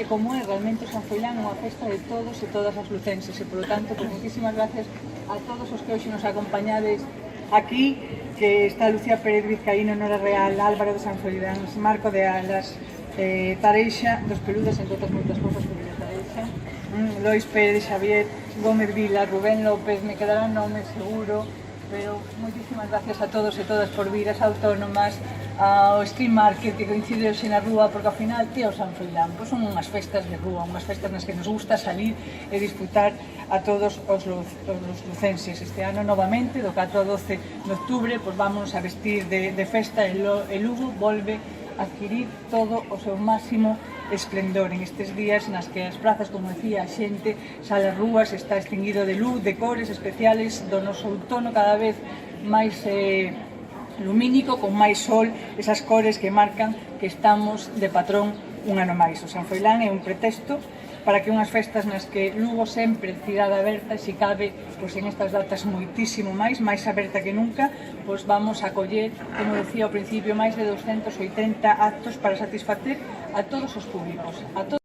e como é realmente San Froilán unha festa de todos e todas as lucenses e, polo tanto, pues, moitísimas gracias a todos os que hoxe nos acompañades aquí, que está Lucía Pérez Vizcaíno, Nora Real, Álvaro de San Froilán, Marco de Alas, Tareixa dos Peludas, entre outras moitas cosas que vive Tareixa, Lois Pérez, Xavier, Gómez Vila, Rubén López, me quedarán nomes seguro, pero moitísimas gracias a todos e todas por vir, as autónomas, ao Street Market que coincide hoxe na rúa, porque ao final, tío, San Froilán, pois son unhas festas de rúa, unhas festas nas que nos gusta salir e disfrutar a todos os lucenses. Este ano, novamente, do 4 ao 12 de outubro, pois vamos a vestir de festa e Lugo volve a adquirir todo o seu máximo esplendor en estes días nas que as prazas, como decía, a xente sale ás rúas, está extinguido de luz, de cores especiales do noso outono cada vez máis lumínico, con máis sol, esas cores que marcan que estamos de patrón un ano máis. O San Froilán é un pretexto para que unhas festas nas que Lugo sempre cidade aberta, se cabe, pois en estas datas moitísimo máis aberta que nunca, pois vamos a acoller, como decía ao principio, máis de 280 actos para satisfacer a todos os públicos, a todos